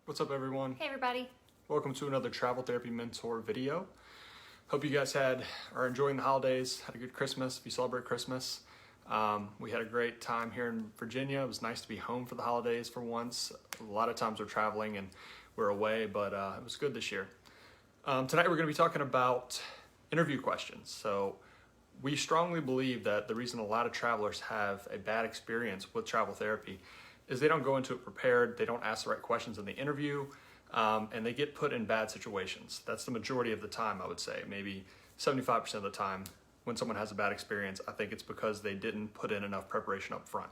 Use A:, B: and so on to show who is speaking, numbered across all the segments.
A: What's up, everyone?
B: Hey everybody.
A: Welcome to another Travel Therapy Mentor video. Hope you guys are enjoying the holidays, had a good Christmas if you celebrate Christmas. We had a great time here in Virginia. It was nice to be home for the holidays for once. A lot of times we're traveling and we're away, but it was good this year. Tonight we're going to be talking about interview questions. So we strongly believe that the reason a lot of travelers have a bad experience with travel therapy is they don't go into it prepared, they don't ask the right questions in the interview, and they get put in bad situations. That's the majority of the time, I would say. Maybe 75% of the time when someone has a bad experience, I think it's because they didn't put in enough preparation up front.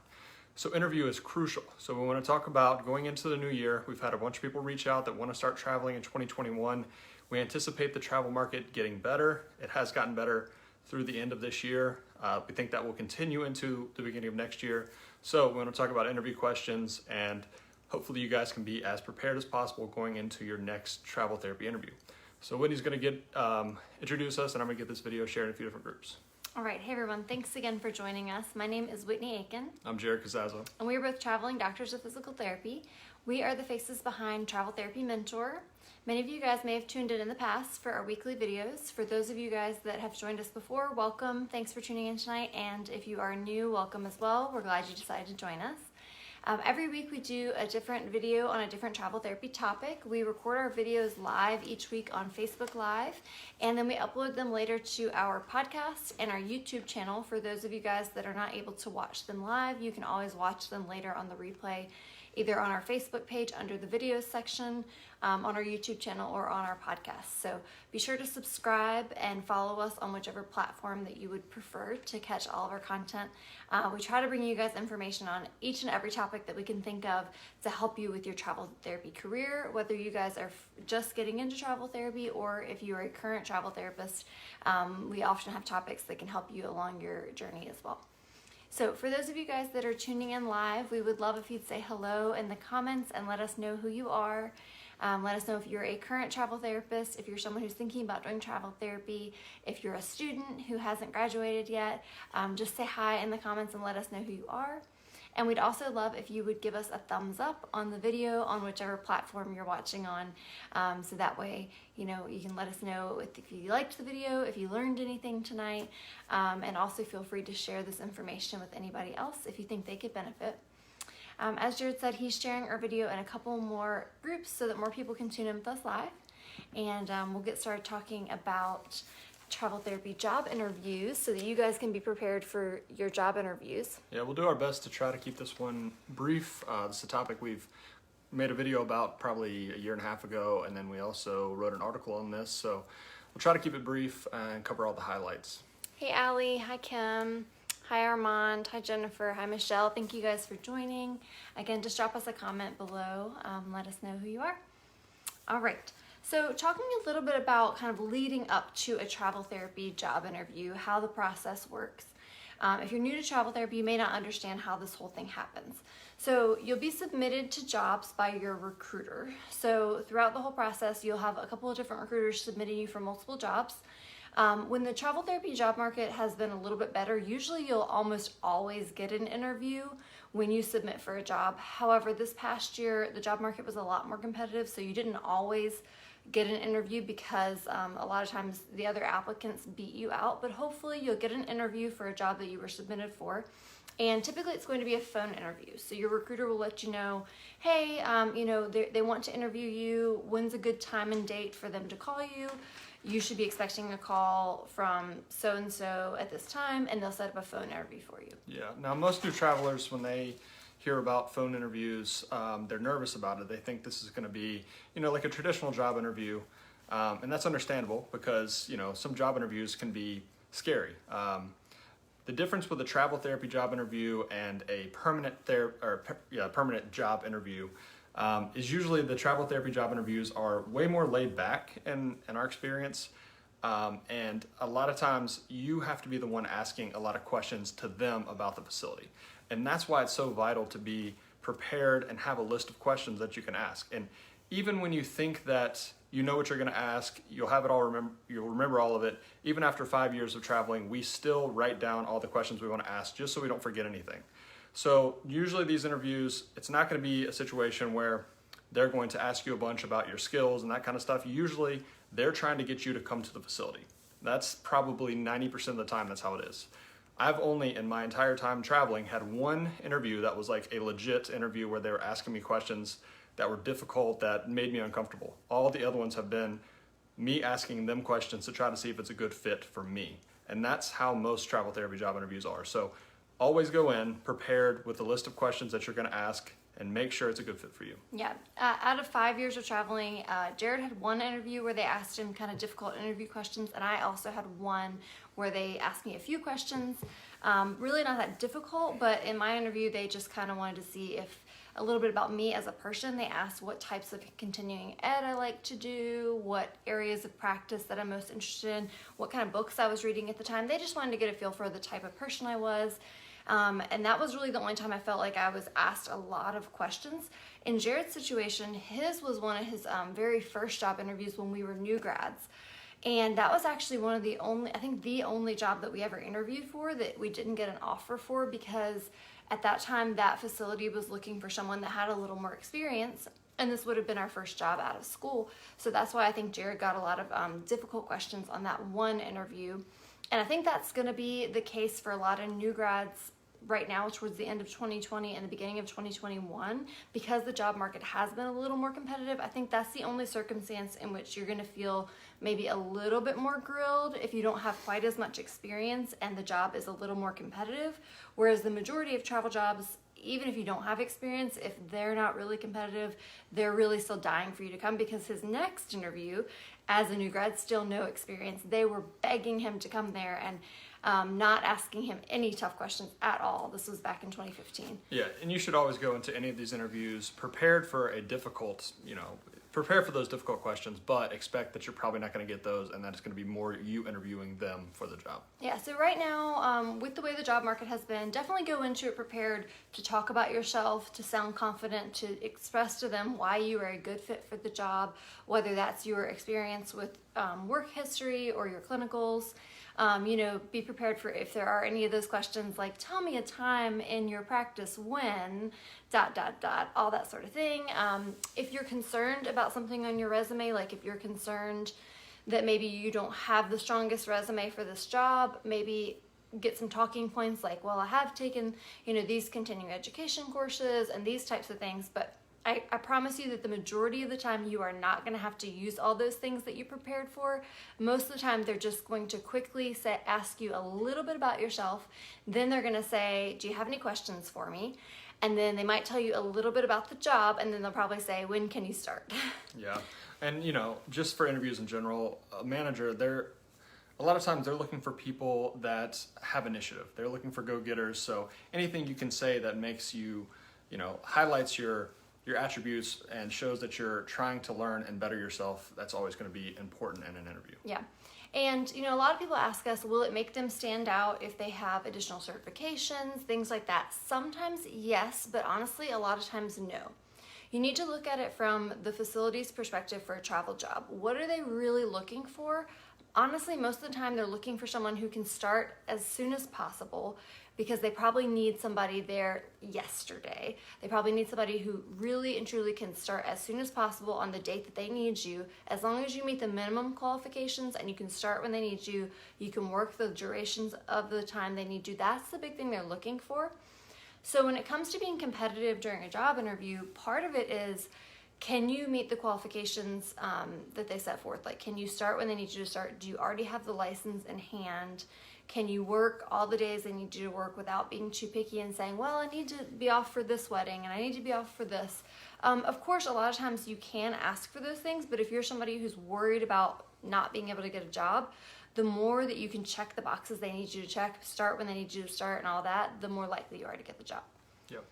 A: So interview is crucial. So we want to talk about going into the new year. We've had a bunch of people reach out that want to start traveling in 2021. We anticipate the travel market getting better. It has gotten better through the end of this year. We think that will continue into the beginning of next year. So we want to talk about interview questions, and hopefully you guys can be as prepared as possible going into your next travel therapy interview. So Whitney's going to introduce us, and I'm going to get this video shared in a few different groups.
B: All right, hey everyone, thanks again for joining us. My name is Whitney Aiken,
A: I'm Jared Cazazzo.
B: and we are both traveling doctors of physical therapy. We are the faces behind Travel Therapy Mentor. Many of you guys may have tuned in the past for our weekly videos. For those of you guys that have joined us before, welcome. Thanks for tuning in tonight. And if you are new, welcome as well. We're glad you decided to join us. Every week we do a different video on a different travel therapy topic. We record our videos live each week on Facebook Live, and then we upload them later to our podcast and our YouTube channel. For those of you guys that are not able to watch them live, you can always watch them later on the replay, either on our Facebook page under the videos section, on our YouTube channel, or on our podcast. So be sure to subscribe and follow us on whichever platform that you would prefer to catch all of our content. We try to bring you guys information on each and every topic that we can think of to help you with your travel therapy career, whether you guys are just getting into travel therapy or if you are a current travel therapist. We often have topics that can help you along your journey as well. So for those of you guys that are tuning in live, we would love if you'd say hello in the comments and let us know who you are. Let us know if you're a current travel therapist, if you're someone who's thinking about doing travel therapy, if you're a student who hasn't graduated yet. Just say hi in the comments and let us know who you are. And we'd also love if you would give us a thumbs up on the video on whichever platform you're watching on. So that way, you can let us know if you liked the video, if you learned anything tonight, and also feel free to share this information with anybody else if you think they could benefit. As Jared said, he's sharing our video in a couple more groups so that more people can tune in with us live. And we'll get started talking about travel therapy job interviews so that you guys can be prepared for your job interviews.
A: Yeah, we'll do our best to try to keep this one brief. This is a topic we've made a video about probably a year and a half ago, and then we also wrote an article on this. So we'll try to keep it brief and cover all the highlights.
B: Hey Allie, hi Kim, hi Armand, hi Jennifer, hi Michelle. Thank you guys for joining. Again, just drop us a comment below. Let us know who you are. All right. So talking a little bit about kind of leading up to a travel therapy job interview, how the process works. If you're new to travel therapy, you may not understand how this whole thing happens. So you'll be submitted to jobs by your recruiter. So throughout the whole process, you'll have a couple of different recruiters submitting you for multiple jobs. When the travel therapy job market has been a little bit better, usually you'll almost always get an interview when you submit for a job. However, this past year, the job market was a lot more competitive, so you didn't always get an interview because a lot of times the other applicants beat you out, but hopefully you'll get an interview for a job that you were submitted for. And typically it's going to be a phone interview. So your recruiter will let you know, hey, they want to interview you. When's a good time and date for them to call you? You should be expecting a call from so-and-so at this time, and they'll set up a phone interview for you.
A: Yeah, now most new travelers, when they hear about phone interviews, they're nervous about it. They think this is going to be, like a traditional job interview, and that's understandable because, some job interviews can be scary. The difference with a travel therapy job interview and a permanent job interview is usually the travel therapy job interviews are way more laid back in our experience. And a lot of times you have to be the one asking a lot of questions to them about the facility. And that's why it's so vital to be prepared and have a list of questions that you can ask. And even when you think that you know what you're going to ask, you'll remember all of it. Even after 5 years of traveling, we still write down all the questions we want to ask just so we don't forget anything. So usually these interviews, it's not going to be a situation where they're going to ask you a bunch about your skills and that kind of stuff. Usually they're trying to get you to come to the facility. That's probably 90% of the time that's how it is. I've only, in my entire time traveling, had one interview that was like a legit interview where they were asking me questions that were difficult, that made me uncomfortable. All the other ones have been me asking them questions to try to see if it's a good fit for me. And that's how most travel therapy job interviews are. So always go in prepared with a list of questions that you're going to ask and make sure it's a good fit for you.
B: Yeah. Out of 5 years of traveling, Jared had one interview where they asked him kind of difficult interview questions, and I also had one where they asked me a few questions. Really not that difficult, but in my interview, they just kind of wanted to see if a little bit about me as a person. They asked what types of continuing ed I like to do, what areas of practice that I'm most interested in, what kind of books I was reading at the time. They just wanted to get a feel for the type of person I was. And that was really the only time I felt like I was asked a lot of questions. In Jared's situation, his was one of his very first job interviews when we were new grads. And that was actually one of the only job that we ever interviewed for that we didn't get an offer for, because at that time that facility was looking for someone that had a little more experience. And this would have been our first job out of school. So that's why I think Jared got a lot of difficult questions on that one interview. And I think that's going to be the case for a lot of new grads right now towards the end of 2020 and the beginning of 2021, because the job market has been a little more competitive. I think that's the only circumstance in which you're going to feel maybe a little bit more grilled if you don't have quite as much experience and the job is a little more competitive. Whereas the majority of travel jobs, even if you don't have experience, if they're not really competitive, they're really still dying for you to come, because his next interview as a new grad, still no experience, they were begging him to come there and not asking him any tough questions at all. This was back in 2015.
A: Yeah, and you should always go into any of these interviews prepared for prepare for those difficult questions, but expect that you're probably not going to get those, and that it's going to be more you interviewing them for the job.
B: Yeah, so right now, with the way the job market has been, definitely go into it prepared to talk about yourself, to sound confident, to express to them why you are a good fit for the job, whether that's your experience with work history or your clinicals. Be prepared for if there are any of those questions like, tell me a time in your practice when, ... all that sort of thing. If you're concerned about something on your resume, like if you're concerned that maybe you don't have the strongest resume for this job, maybe get some talking points like, well, I have taken, these continuing education courses and these types of things, but I promise you that the majority of the time you are not going to have to use all those things that you prepared for. Most of the time they're just going to quickly ask you a little bit about yourself. Then they're going to say, do you have any questions for me? And then they might tell you a little bit about the job, and then they'll probably say, when can you start?
A: Yeah, and just for interviews in general, a manager, a lot of times they're looking for people that have initiative. They're looking for go-getters, so anything you can say that makes you, highlights your attributes and shows that you're trying to learn and better yourself, that's always going to be important in an interview.
B: Yeah. And, a lot of people ask us, will it make them stand out if they have additional certifications, things like that? Sometimes yes, but honestly, a lot of times no. You need to look at it from the facility's perspective for a travel job. What are they really looking for? Honestly, most of the time they're looking for someone who can start as soon as possible, because they probably need somebody there yesterday. They probably need somebody who really and truly can start as soon as possible on the date that they need you. As long as you meet the minimum qualifications and you can start when they need you, you can work the durations of the time they need you. That's the big thing they're looking for. So when it comes to being competitive during a job interview, part of it is, can you meet the qualifications that they set forth? Like, can you start when they need you to start? Do you already have the license in hand? Can you work all the days they need you to work without being too picky and saying, well, I need to be off for this wedding and I need to be off for this? Of course, a lot of times you can ask for those things, but if you're somebody who's worried about not being able to get a job, the more that you can check the boxes they need you to check, start when they need you to start and all that, the more likely you are to get the job.
A: Yep.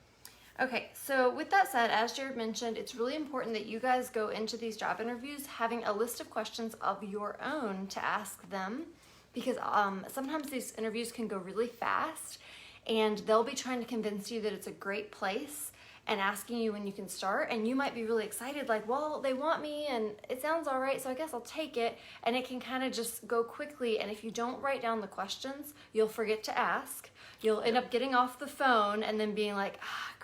B: Okay, so with that said, as Jared mentioned, it's really important that you guys go into these job interviews having a list of questions of your own to ask them, because sometimes these interviews can go really fast and they'll be trying to convince you that it's a great place and asking you when you can start, and you might be really excited, like, well, they want me and it sounds all right, so I guess I'll take it, and it can kind of just go quickly. And if you don't write down the questions, you'll forget to ask. You'll end up getting off the phone and then being like,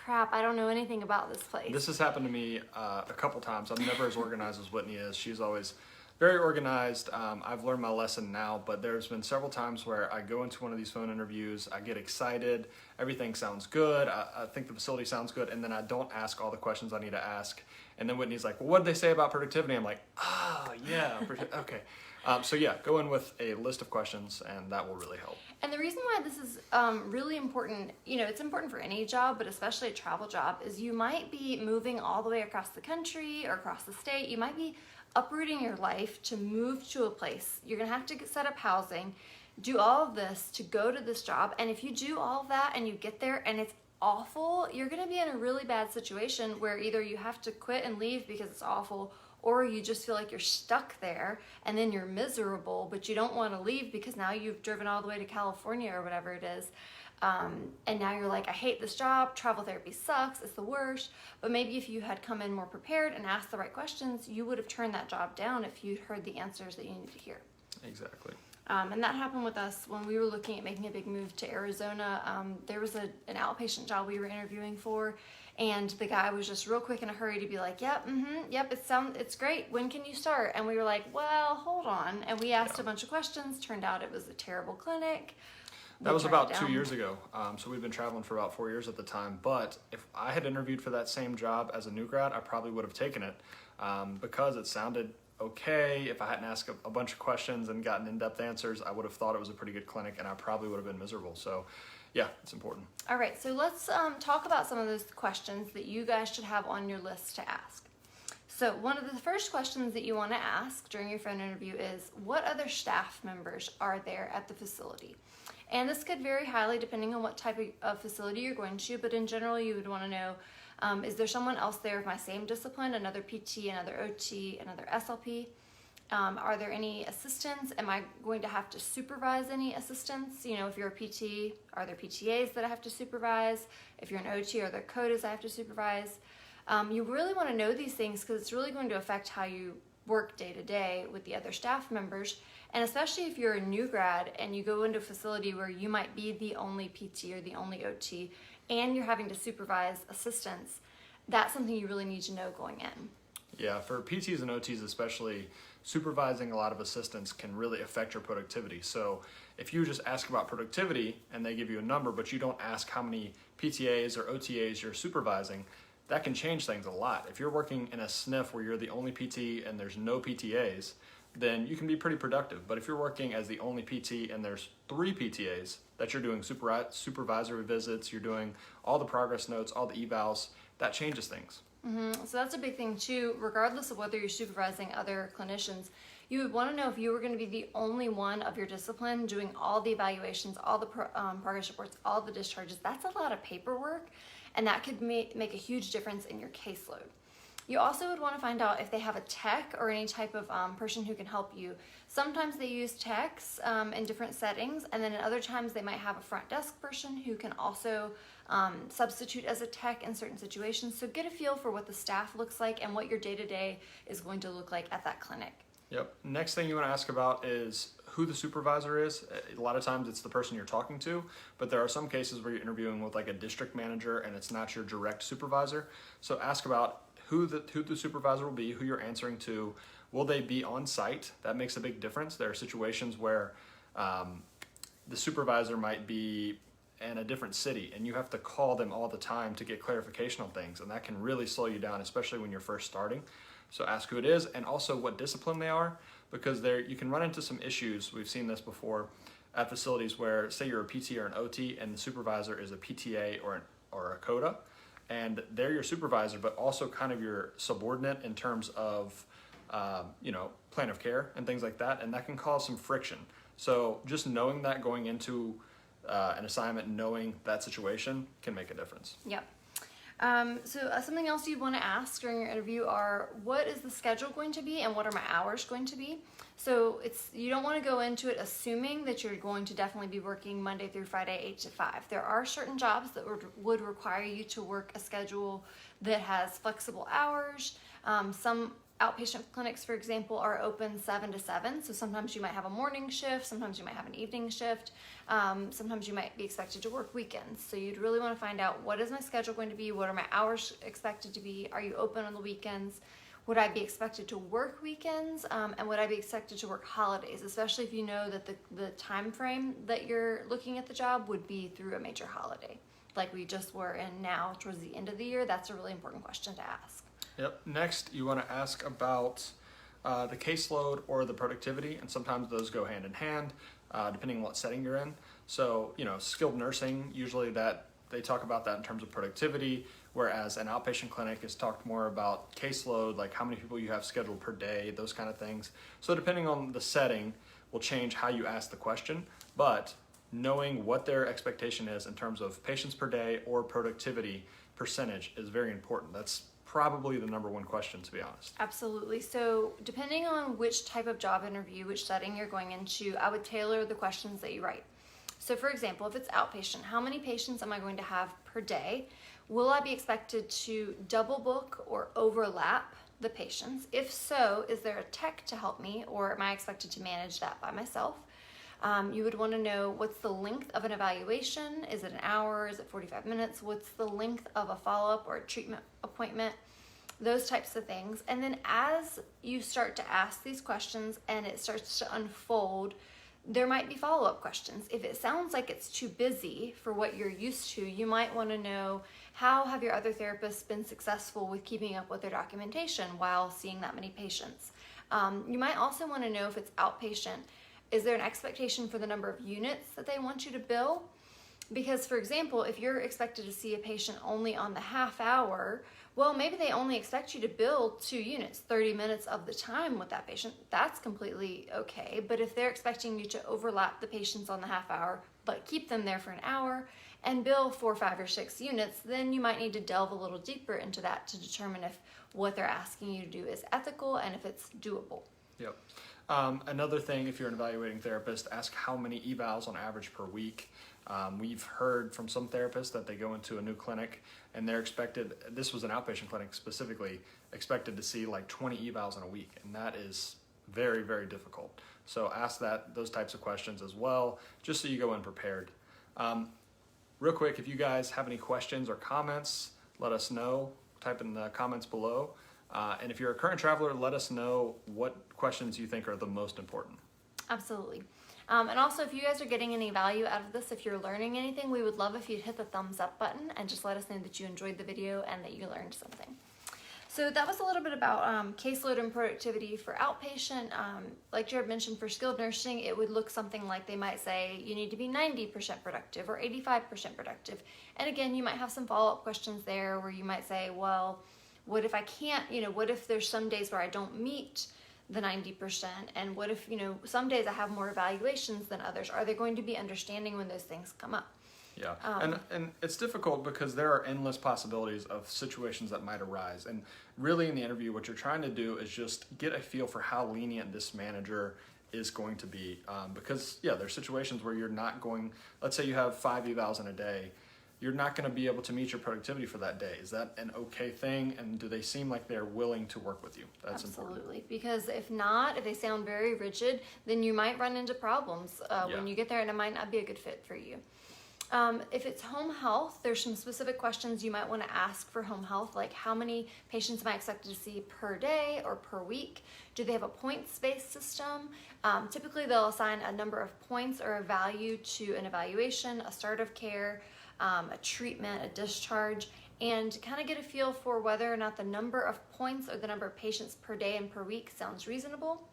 B: crap, I don't know anything about this place.
A: This has happened to me a couple times. I'm never as organized as Whitney is. She's always very organized. I've learned my lesson now, but there's been several times where I go into one of these phone interviews, I get excited, everything sounds good, I think the facility sounds good, and then I don't ask all the questions I need to ask. And then Whitney's like, well, what did they say about productivity? I'm like, yeah, okay. So yeah, go in with a list of questions, and that will really help.
B: And the reason why this is really important, it's important for any job, but especially a travel job, is you might be moving all the way across the country or across the state. You might be uprooting your life to move to a place. You're going to have to set up housing, do all of this to go to this job. And if you do all of that and you get there and it's awful, you're going to be in a really bad situation where either you have to quit and leave because it's awful, or you just feel like you're stuck there and then you're miserable, but you don't want to leave because now you've driven all the way to California or whatever it is. And now you're like, I hate this job, travel therapy sucks, it's the worst. But maybe if you had come in more prepared and asked the right questions, you would have turned that job down if you'd heard the answers that you needed to hear.
A: Exactly.
B: And that happened with us when we were looking at making a big move to Arizona. There was an outpatient job we were interviewing for, and the guy was just real quick in a hurry to be like, yep, it's great. When can you start? And we were like, well, hold on. And we asked a bunch of questions. Turned out it was a terrible clinic.
A: That was about 2 years ago. So we've been traveling for about 4 years at the time. But if I had interviewed for that same job as a new grad, I probably would have taken it because it sounded okay. If I hadn't asked a bunch of questions and gotten in-depth answers, I would have thought it was a pretty good clinic, and I probably would have been miserable. So yeah, it's important.
B: All right, so let's talk about some of those questions that you guys should have on your list to ask. So one of the first questions that you want to ask during your phone interview is, what other staff members are there at the facility? And this could vary highly depending on what type of facility you're going to, but in general you would want to know, is there someone else there of my same discipline, another PT, another OT, another SLP? Are there any assistants? Am I going to have to supervise any assistants? If you're a PT, are there PTAs that I have to supervise? If you're an OT, are there CODAs I have to supervise? You really want to know these things because it's really going to affect how you work day to day with the other staff members. And especially if you're a new grad and you go into a facility where you might be the only PT or the only OT and you're having to supervise assistants, that's something you really need to know going in.
A: Yeah, for PTs and OTs especially, supervising a lot of assistants can really affect your productivity. So if you just ask about productivity and they give you a number, but you don't ask how many PTAs or OTAs you're supervising, that can change things a lot. If you're working in a SNF where you're the only PT and there's no PTAs, then you can be pretty productive. But if you're working as the only PT and there's 3 PTAs that you're doing supervisory visits, you're doing all the progress notes, all the evals, that changes things.
B: So that's a big thing too. Regardless of whether you're supervising other clinicians, you would want to know if you were going to be the only one of your discipline doing all the evaluations, all the progress reports, all the discharges. That's a lot of paperwork, and that could make a huge difference in your caseload. You also would want to find out if they have a tech or any type of person who can help you. Sometimes they use techs in different settings, and then at other times they might have a front desk person who can also substitute as a tech in certain situations. So get a feel for what the staff looks like and what your day-to-day is going to look like at that clinic.
A: Yep. Next thing you want to ask about is who the supervisor is. A lot of times it's the person you're talking to, but there are some cases where you're interviewing with like a district manager and it's not your direct supervisor. So ask about who the supervisor will be, who you're answering to. Will they be on site? That makes a big difference. There are situations where the supervisor might be in a different city and you have to call them all the time to get clarification on things, and that can really slow you down, especially when you're first starting. So ask who it is and also what discipline they are, because you can run into some issues. We've seen this before at facilities where, say you're a PT or an OT and the supervisor is a PTA or a CODA, and they're your supervisor, but also kind of your subordinate in terms of, plan of care and things like that, and that can cause some friction. So just knowing that going into an assignment, knowing that situation can make a difference.
B: Yep. Something else you'd want to ask during your interview are, what is the schedule going to be and what are my hours going to be? So you don't want to go into it assuming that you're going to definitely be working Monday through Friday, 8 to 5. There are certain jobs that would require you to work a schedule that has flexible hours. Some outpatient clinics, for example, are open 7 to 7. So sometimes you might have a morning shift, sometimes you might have an evening shift, sometimes you might be expected to work weekends. So you'd really want to find out, what is my schedule going to be? What are my hours expected to be? Are you open on the weekends? Would I be expected to work weekends? And would I be expected to work holidays, especially if you know that the time frame that you're looking at the job would be through a major holiday, like we just were in now towards the end of the year. That's a really important question to ask.
A: Yep. Next, you want to ask about the caseload or the productivity, and sometimes those go hand in hand, depending on what setting you're in. So, skilled nursing, usually that they talk about that in terms of productivity, whereas an outpatient clinic is talked more about caseload, like how many people you have scheduled per day, those kind of things. So depending on the setting will change how you ask the question, but knowing what their expectation is in terms of patients per day or productivity percentage is very important. That's probably the number one question, to be honest.
B: Absolutely. So depending on which type of job interview, which setting you're going into, I would tailor the questions that you write. So for example, if it's outpatient, how many patients am I going to have per day? Will I be expected to double book or overlap the patients? If so, is there a tech to help me, or am I expected to manage that by myself? You would want to know, what's the length of an evaluation? Is it an hour? Is it 45 minutes? What's the length of a follow-up or a treatment appointment? Those types of things. And then as you start to ask these questions and it starts to unfold, there might be follow-up questions. If it sounds like it's too busy for what you're used to, you might want to know, how have your other therapists been successful with keeping up with their documentation while seeing that many patients? You might also want to know, if it's outpatient, is there an expectation for the number of units that they want you to bill? Because, for example, if you're expected to see a patient only on the half hour, well, maybe they only expect you to bill 2 units, 30 minutes of the time with that patient. That's completely okay. But if they're expecting you to overlap the patients on the half hour, but keep them there for an hour and bill 4, 5, or 6 units, then you might need to delve a little deeper into that to determine if what they're asking you to do is ethical and if it's doable.
A: Yep. Another thing, if you're an evaluating therapist, ask how many evals on average per week. We've heard from some therapists that they go into a new clinic and they're expected, this was an outpatient clinic specifically, expected to see like 20 evals in a week. And that is very, very difficult. So ask those types of questions as well, just so you go in prepared. Real quick, if you guys have any questions or comments, let us know. Type in the comments below. And if you're a current traveler, let us know what questions you think are the most important.
B: Absolutely. And also, if you guys are getting any value out of this, if you're learning anything, we would love if you'd hit the thumbs up button and just let us know that you enjoyed the video and that you learned something. So that was a little bit about caseload and productivity for outpatient. Like Jared mentioned, for skilled nursing, it would look something like, they might say you need to be 90% productive or 85% productive. And again, you might have some follow-up questions there where you might say, well, what if I can't, what if there's some days where I don't meet the 90%? And what if, some days I have more evaluations than others? Are they going to be understanding when those things come up?
A: Yeah, and it's difficult because there are endless possibilities of situations that might arise. And really in the interview, what you're trying to do is just get a feel for how lenient this manager is going to be. Because, there's situations where you're not going, let's say you have 5 evals in a day, you're not going to be able to meet your productivity for that day. Is that an okay thing? And do they seem like they're willing to work with you? That's important.
B: Absolutely. Because if not, if they sound very rigid, then you might run into problems when you get there, and it might not be a good fit for you. If it's home health, there's some specific questions you might want to ask for home health, like how many patients am I expected to see per day or per week? Do they have a points-based system? Typically, they'll assign a number of points or a value to an evaluation, a start of care, a treatment, a discharge, and kind of get a feel for whether or not the number of points or the number of patients per day and per week sounds reasonable.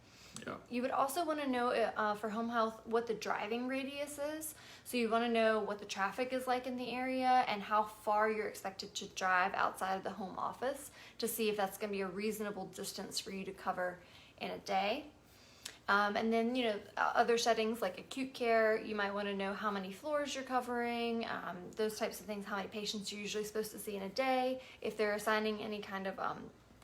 A: Yeah.
B: You would also want to know for home health what the driving radius is. So you want to know what the traffic is like in the area and how far you're expected to drive outside of the home office to see if that's going to be a reasonable distance for you to cover in a day. And then, other settings like acute care, you might want to know how many floors you're covering, those types of things, how many patients you're usually supposed to see in a day, if they're assigning any kind of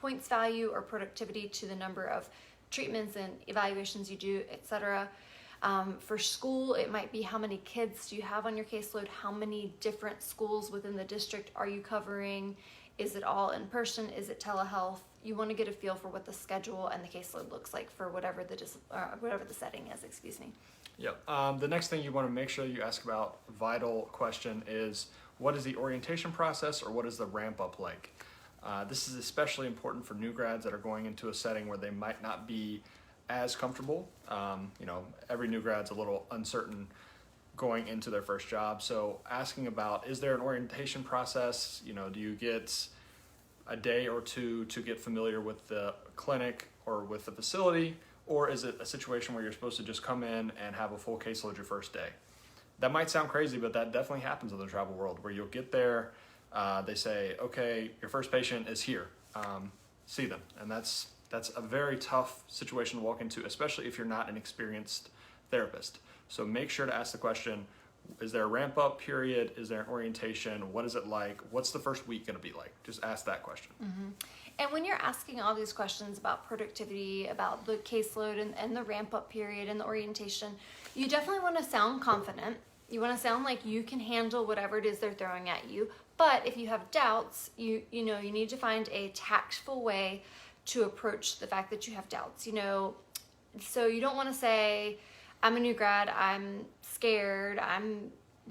B: points value or productivity to the number of treatments and evaluations you do, etc. For school, it might be how many kids do you have on your caseload, how many different schools within the district are you covering, is it all in person, is it telehealth, you want to get a feel for what the schedule and the caseload looks like for whatever whatever the setting is, excuse me.
A: Yep. The next thing you want to make sure you ask about, vital question, is what is the orientation process, or what is the ramp up like? This is especially important for new grads that are going into a setting where they might not be as comfortable. Every new grad's a little uncertain going into their first job. So asking about, is there an orientation process? Do you get a day or two to get familiar with the clinic or with the facility? Or is it a situation where you're supposed to just come in and have a full caseload your first day? That might sound crazy, but that definitely happens in the travel world, where you'll get there, they say, okay, your first patient is here, see them. And that's a very tough situation to walk into, especially if you're not an experienced therapist. So make sure to ask the question, is there a ramp up period? Is there an orientation? What is it like? What's the first week gonna be like? Just ask that question.
B: Mm-hmm. And when you're asking all these questions about productivity, about the caseload and the ramp up period and the orientation, you definitely want to sound confident. You want to sound like you can handle whatever it is they're throwing at you. But if you have doubts, you need to find a tactful way to approach the fact that you have doubts. So you don't want to say, I'm a new grad, I'm scared,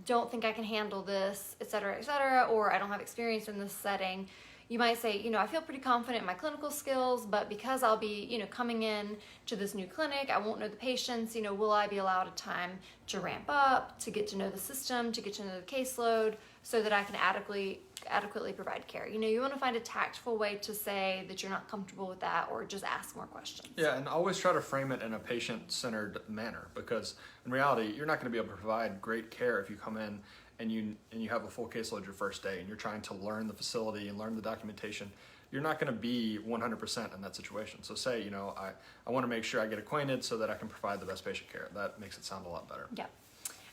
B: don't think I can handle this, et cetera, or I don't have experience in this setting. You might say, I feel pretty confident in my clinical skills, but because I'll be, coming in to this new clinic, I won't know the patients, will I be allowed a time to ramp up, to get to know the system, to get to know the caseload, so that I can adequately provide care. You want to find a tactful way to say that you're not comfortable with that, or just ask more questions.
A: Yeah, and always try to frame it in a patient-centered manner, because in reality, you're not going to be able to provide great care if you come in and you have a full caseload your first day and you're trying to learn the facility and learn the documentation. You're not going to be 100% in that situation. So say, I want to make sure I get acquainted so that I can provide the best patient care. That makes it sound a lot better.
B: Yeah.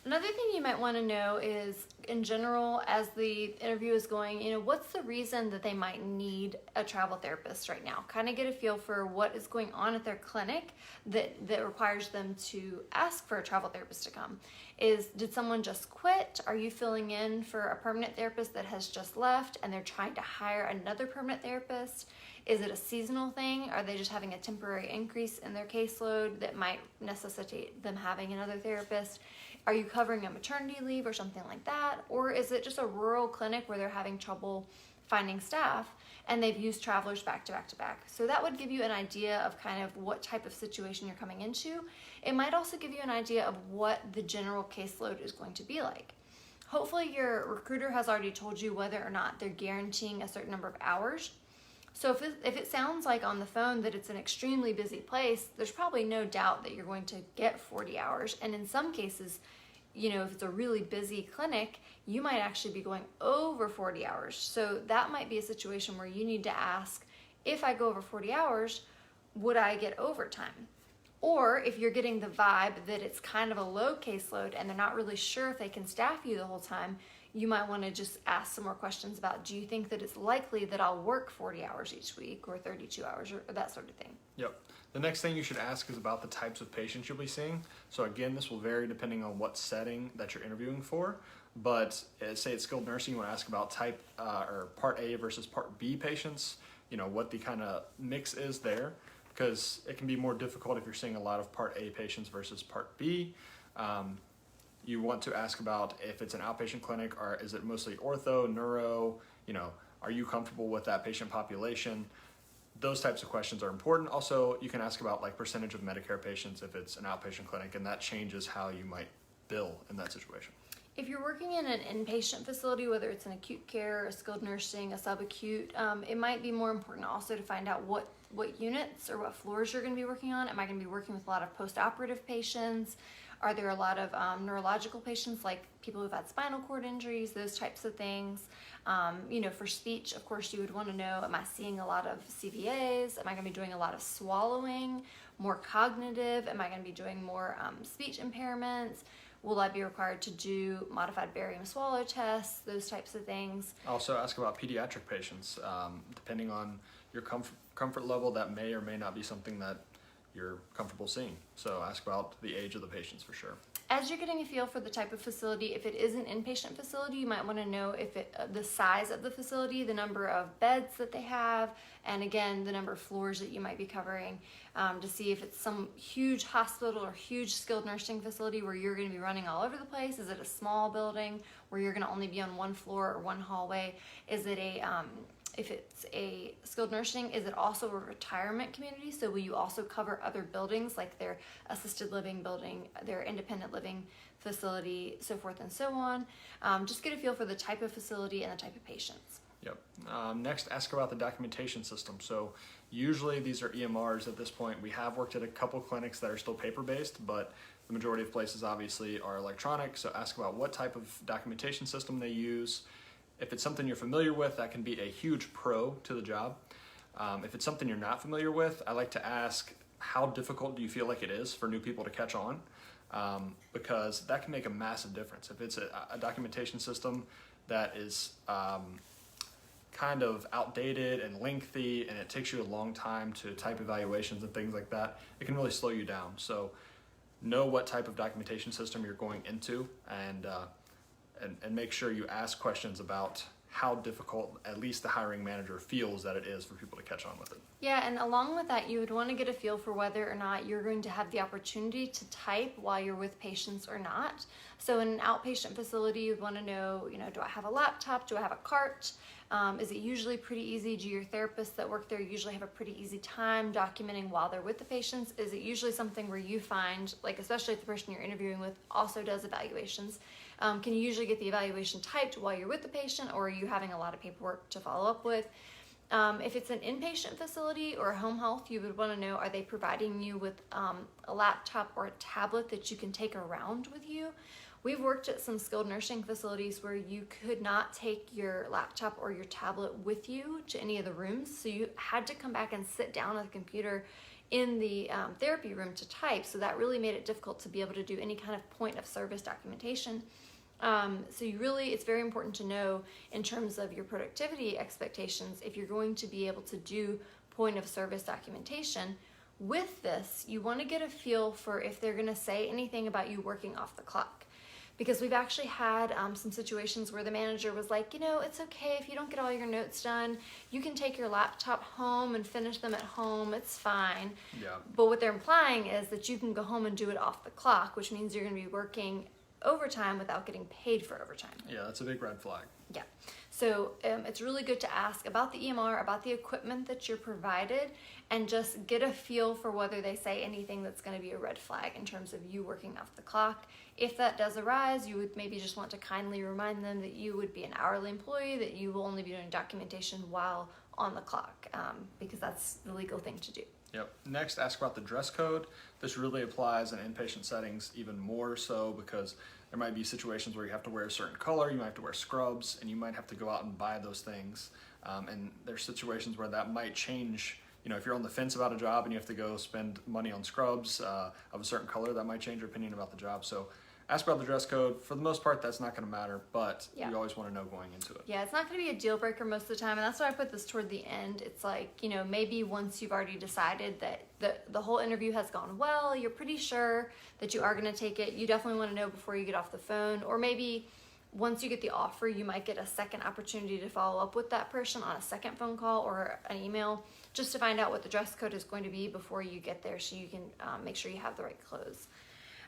B: Another thing you might want to know is, in general, as the interview is going, what's the reason that they might need a travel therapist right now? Kind of get a feel for what is going on at their clinic that requires them to ask for a travel therapist to come. Did someone just quit? Are you filling in for a permanent therapist that has just left and they're trying to hire another permanent therapist? Is it a seasonal thing? Are they just having a temporary increase in their caseload that might necessitate them having another therapist? Are you covering a maternity leave or something like that? Or is it just a rural clinic where they're having trouble finding staff and they've used travelers back to back to back? So that would give you an idea of kind of what type of situation you're coming into. It might also give you an idea of what the general caseload is going to be like. Hopefully your recruiter has already told you whether or not they're guaranteeing a certain number of hours. So if it sounds like on the phone that it's an extremely busy place, there's probably no doubt that you're going to get 40 hours. And in some cases, if it's a really busy clinic, you might actually be going over 40 hours. So that might be a situation where you need to ask, if I go over 40 hours, would I get overtime? Or if you're getting the vibe that it's kind of a low caseload and they're not really sure if they can staff you the whole time, you might want to just ask some more questions about, do you think that it's likely that I'll work 40 hours each week or 32 hours or that sort of thing?
A: Yep. The next thing you should ask is about the types of patients you'll be seeing. So again, this will vary depending on what setting that you're interviewing for. But say it's skilled nursing, you want to ask about type or Part A versus Part B patients, what the kind of mix is there, because it can be more difficult if you're seeing a lot of Part A patients versus Part B. You want to ask about if it's an outpatient clinic, or is it mostly ortho, neuro, are you comfortable with that patient population? Those types of questions are important. Also, you can ask about like percentage of Medicare patients if it's an outpatient clinic, and that changes how you might bill in that situation.
B: If you're working in an inpatient facility, whether it's an acute care, a skilled nursing, a subacute, it might be more important also to find out what units or what floors you're going to be working on. Am I going to be working with a lot of post-operative patients? Are there a lot of neurological patients, like people who've had spinal cord injuries, those types of things? For speech, of course, you would want to know, am I seeing a lot of CVAs? Am I going to be doing a lot of swallowing, more cognitive? Am I going to be doing more speech impairments? Will I be required to do modified barium swallow tests, those types of things?
A: Also ask about pediatric patients. Depending on your comfort level, that may or may not be something that you're comfortable seeing. So ask about the age of the patients for sure.
B: As you're getting a feel for the type of facility, if it is an inpatient facility, you might want to know if the size of the facility, the number of beds that they have, and again, the number of floors that you might be covering, to see if it's some huge hospital or huge skilled nursing facility where you're going to be running all over the place. Is it a small building where you're going to only be on one floor or one hallway? Is it if it's a skilled nursing, is it also a retirement community? So will you also cover other buildings like their assisted living building, their independent living facility, so forth and so on? Just get a feel for the type of facility and the type of patients.
A: Yep. Next, ask about the documentation system. So usually these are EMRs at this point. We have worked at a couple clinics that are still paper-based, but the majority of places obviously are electronic. So ask about what type of documentation system they use. If it's something you're familiar with, that can be a huge pro to the job. If it's something you're not familiar with, I like to ask, how difficult do you feel like it is for new people to catch on? Because that can make a massive difference. If it's a documentation system that is kind of outdated and lengthy, and it takes you a long time to type evaluations and things like that, it can really slow you down. So know what type of documentation system you're going into, and make sure you ask questions about how difficult at least the hiring manager feels that it is for people to catch on with it.
B: Yeah, and along with that, you would want to get a feel for whether or not you're going to have the opportunity to type while you're with patients or not. So in an outpatient facility, you'd want to know, do I have a laptop? Do I have a cart? Is it usually pretty easy? Do your therapists that work there usually have a pretty easy time documenting while they're with the patients? Is it usually something where you find, like especially if the person you're interviewing with also does evaluations, can you usually get the evaluation typed while you're with the patient, or are you having a lot of paperwork to follow up with? If it's an inpatient facility or home health, you would want to know, are they providing you with a laptop or a tablet that you can take around with you? We've worked at some skilled nursing facilities where you could not take your laptop or your tablet with you to any of the rooms, so you had to come back and sit down at the computer in the therapy room to type, so that really made it difficult to be able to do any kind of point of service documentation. So it's very important to know in terms of your productivity expectations, if you're going to be able to do point of service documentation. With this, you want to get a feel for if they're going to say anything about you working off the clock. Because we've actually had some situations where the manager was like, it's okay if you don't get all your notes done. You can take your laptop home and finish them at home. It's fine.
A: Yeah.
B: But what they're implying is that you can go home and do it off the clock, which means you're going to be working overtime without getting paid for overtime.
A: Yeah, that's a big red flag.
B: Yeah. So it's really good to ask about the EMR, about the equipment that you're provided, and just get a feel for whether they say anything that's going to be a red flag in terms of you working off the clock. If that does arise, you would maybe just want to kindly remind them that you would be an hourly employee, that you will only be doing documentation while on the clock, because that's the legal thing to do.
A: Yep. Next, ask about the dress code. This really applies in inpatient settings even more so, because there might be situations where you have to wear a certain color, you might have to wear scrubs, and you might have to go out and buy those things. And there's situations where that might change. If you're on the fence about a job and you have to go spend money on scrubs of a certain color, that might change your opinion about the job. So ask about the dress code. For the most part, that's not going to matter, but you always want to know going into it.
B: Yeah, it's not going to be a deal breaker most of the time, and that's why I put this toward the end. It's like, maybe once you've already decided that the whole interview has gone well, you're pretty sure that you are going to take it, you definitely want to know before you get off the phone, or maybe once you get the offer, you might get a second opportunity to follow up with that person on a second phone call or an email, just to find out what the dress code is going to be before you get there, so you can make sure you have the right clothes.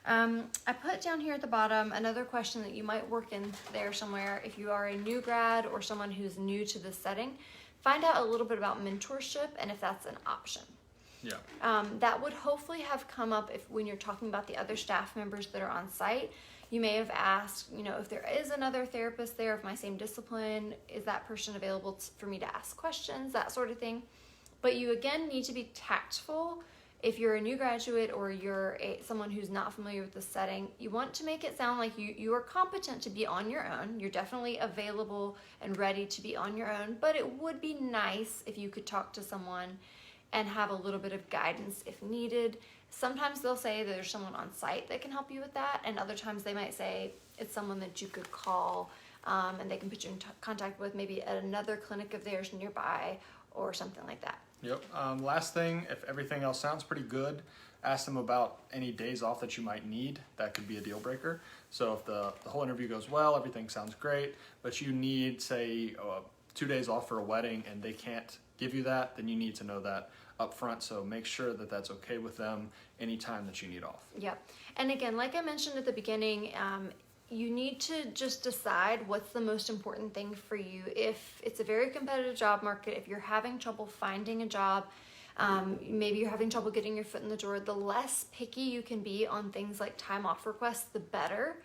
B: I put down here at the bottom another question that you might work in there somewhere. If you are a new grad or someone who's new to this setting, find out a little bit about mentorship and if that's an option.
A: Yeah.
B: That would hopefully have come up when you're talking about the other staff members that are on site. You may have asked, if there is another therapist there of my same discipline, is that person available for me to ask questions, that sort of thing. But you again need to be tactful. If you're a new graduate or you're someone who's not familiar with the setting, you want to make it sound like you are competent to be on your own. You're definitely available and ready to be on your own, but it would be nice if you could talk to someone and have a little bit of guidance if needed. Sometimes they'll say that there's someone on site that can help you with that, and other times they might say it's someone that you could call and they can put you in contact with maybe at another clinic of theirs nearby or something like that.
A: Yep. Last thing, if everything else sounds pretty good, ask them about any days off that you might need. That could be a deal breaker. So if the whole interview goes well, everything sounds great, but you need, say, 2 days off for a wedding and they can't give you that, then you need to know that up front. So make sure that that's okay with them anytime that you need off.
B: Yep. And again, like I mentioned at the beginning, you need to just decide what's the most important thing for you. If it's a very competitive job market, if you're having trouble finding a job, maybe you're having trouble getting your foot in the door, the less picky you can be on things like time off requests, the better.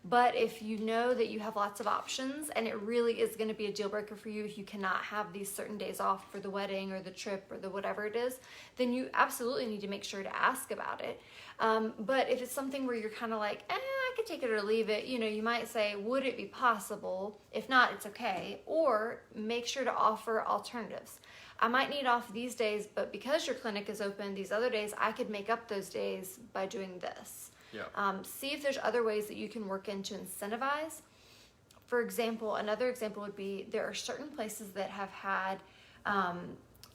B: But if you know that you have lots of options and it really is going to be a deal breaker for you if you cannot have these certain days off for the wedding or the trip or the whatever it is, then you absolutely need to make sure to ask about it. But if it's something where you're kind of like, I could take it or leave it, you might say, would it be possible? If not, it's okay. Or make sure to offer alternatives. I might need off these days, but because your clinic is open these other days, I could make up those days by doing this.
A: Yeah.
B: See if there's other ways that you can work in to incentivize. For example, another example would be there are certain places that have had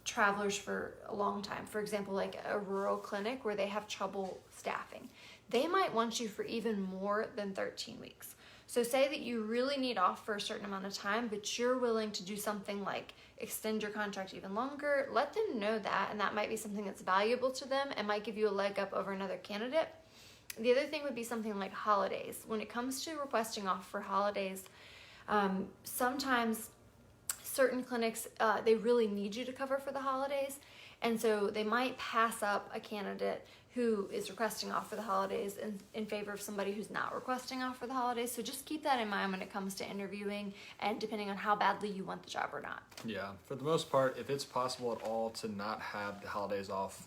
B: travelers for a long time. For example, like a rural clinic where they have trouble staffing. They might want you for even more than 13 weeks. So say that you really need off for a certain amount of time, but you're willing to do something like extend your contract even longer. Let them know that, and that might be something that's valuable to them and might give you a leg up over another candidate. The other thing would be something like holidays. When it comes to requesting off for holidays, sometimes certain clinics, they really need you to cover for the holidays. And so they might pass up a candidate who is requesting off for the holidays in favor of somebody who's not requesting off for the holidays. So just keep that in mind when it comes to interviewing and depending on how badly you want the job or not.
A: Yeah, for the most part, if it's possible at all to not have the holidays off,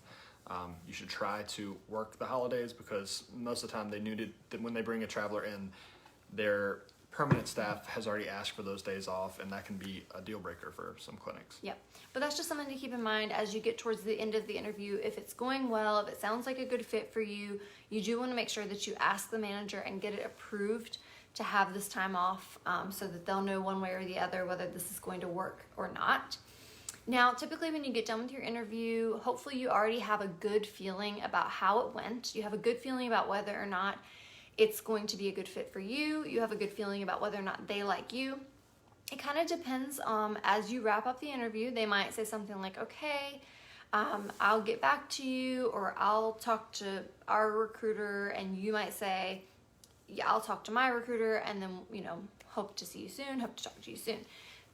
A: you should try to work the holidays, because most of the time they knew that when they bring a traveler in, their permanent staff has already asked for those days off, and that can be a deal breaker for some clinics.
B: Yep. But that's just something to keep in mind as you get towards the end of the interview. If it's going well, if it sounds like a good fit for you, you do want to make sure that you ask the manager and get it approved to have this time off, so that they'll know one way or the other whether this is going to work or not. Now, typically when you get done with your interview, hopefully you already have a good feeling about how it went. You have a good feeling about whether or not it's going to be a good fit for you. You have a good feeling about whether or not they like you. It kind of depends as you wrap up the interview. They might say something like, okay, I'll get back to you, or I'll talk to our recruiter, and you might say, yeah, I'll talk to my recruiter, and then, hope to see you soon, hope to talk to you soon.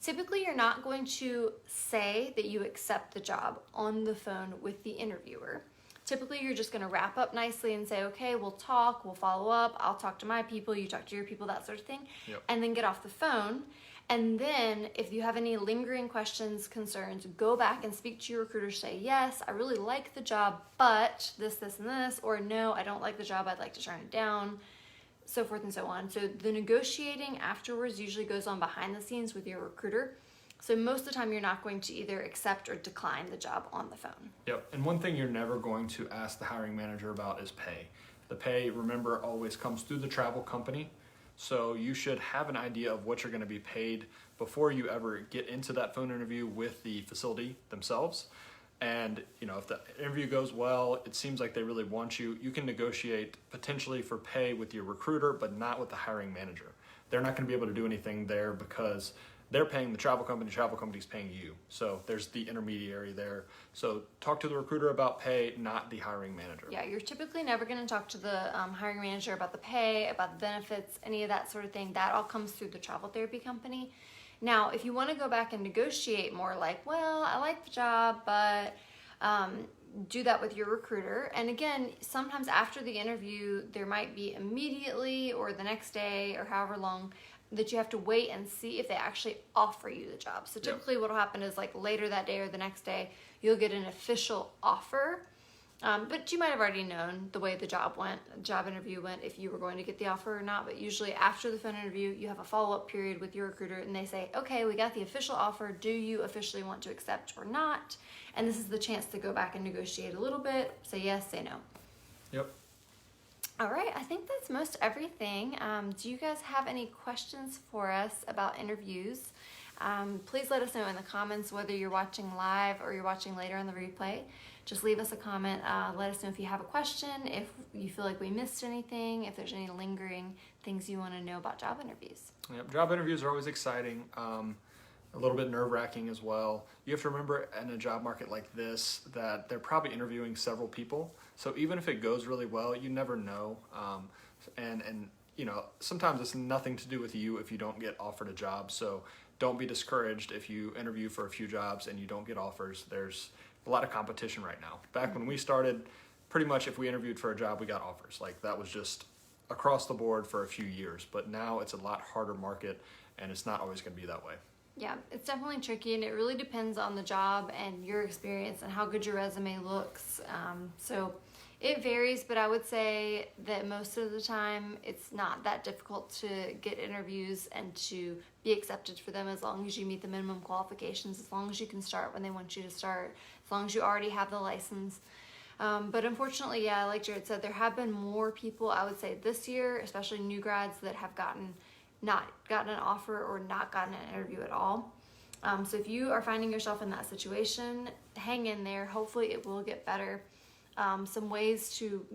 B: Typically, you're not going to say that you accept the job on the phone with the interviewer. Typically, you're just going to wrap up nicely and say, okay, we'll talk, we'll follow up, I'll talk to my people, you talk to your people, that sort of thing,
A: Yep.
B: And then get off the phone. And then if you have any lingering questions, concerns, go back and speak to your recruiter. Say, yes, I really like the job, but this, and this, or no, I don't like the job, I'd like to turn it down, so forth and so on. So the negotiating afterwards usually goes on behind the scenes with your recruiter. So most of the time you're not going to either accept or decline the job on the phone.
A: Yep. And one thing you're never going to ask the hiring manager about is pay. The pay, remember, always comes through the travel company. So you should have an idea of what you're going to be paid before you ever get into that phone interview with the facility themselves. And, if the interview goes well, it seems like they really want you, you can negotiate potentially for pay with your recruiter, but not with the hiring manager. They're not going to be able to do anything there because they're paying the travel company's paying you. So there's the intermediary there. So talk to the recruiter about pay, not the hiring manager.
B: Yeah, you're typically never going to talk to the hiring manager about the pay, about the benefits, any of that sort of thing. That all comes through the travel therapy company. Now, if you want to go back and negotiate more, like, well, I like the job, but do that with your recruiter. And again, sometimes after the interview, there might be immediately or the next day or however long that you have to wait and see if they actually offer you the job. So typically what will happen is like later that day or the next day, you'll get an official offer. But you might have already known the way the job interview went, if you were going to get the offer or not. But usually after the phone interview, you have a follow-up period with your recruiter and they say, okay, we got the official offer. Do you officially want to accept or not? And this is the chance to go back and negotiate a little bit. Say yes, say no.
A: Yep.
B: All right, I think that's most everything. Do you guys have any questions for us about interviews? Please let us know in the comments whether you're watching live or you're watching later on the replay. just leave us a comment. Let us know if you have a question, if you feel like we missed anything, if there's any lingering things you want to know about job interviews.
A: Yep, job interviews are always exciting. A little bit nerve-wracking as well. You have to remember in a job market like this that they're probably interviewing several people. So even if it goes really well, you never know. And you know, sometimes it's nothing to do with you if you don't get offered a job. So don't be discouraged if you interview for a few jobs and you don't get offers. There's a lot of competition right now. Back when we started, pretty much if we interviewed for a job, we got offers. Like that was just across the board for a few years. But now it's a lot harder market, and it's not always going to be that way.
B: Yeah, it's definitely tricky, and it really depends on the job and your experience and how good your resume looks. So it varies, but I would say that most of the time it's not that difficult to get interviews and to be accepted for them as long as you meet the minimum qualifications, as long as you can start when they want you to start, as long as you already have the license. But unfortunately, yeah, like Jared said, there have been more people, I would say this year, especially new grads, that have not gotten an offer or not gotten an interview at all. So if you are finding yourself in that situation, hang in there. Hopefully it will get better. Some ways to,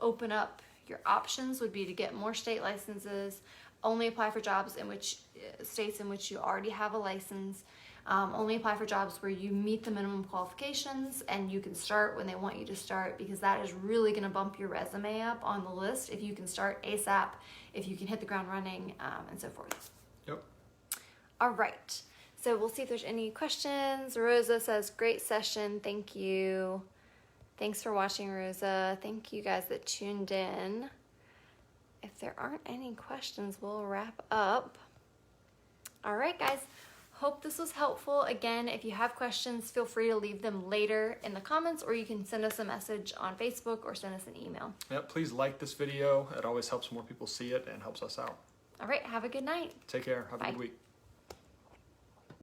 B: open up your options would be to get more state licenses, only apply for jobs in which states in which you already have a license, only apply for jobs where you meet the minimum qualifications and you can start when they want you to start, because that is really going to bump your resume up on the list if you can start ASAP, if you can hit the ground running, and so forth.
A: Yep.
B: All right. So we'll see if there's any questions. Rosa says, great session. Thank you. Thanks for watching, Rosa. Thank you guys that tuned in. If there aren't any questions, we'll wrap up. All right, guys. Hope this was helpful. Again, if you have questions, feel free to leave them later in the comments, or you can send us a message on Facebook or send us an email.
A: Yep, please like this video. It always helps more people see it and helps us out.
B: All right, have a good night.
A: Take care. Have a
B: Bye.
A: good week.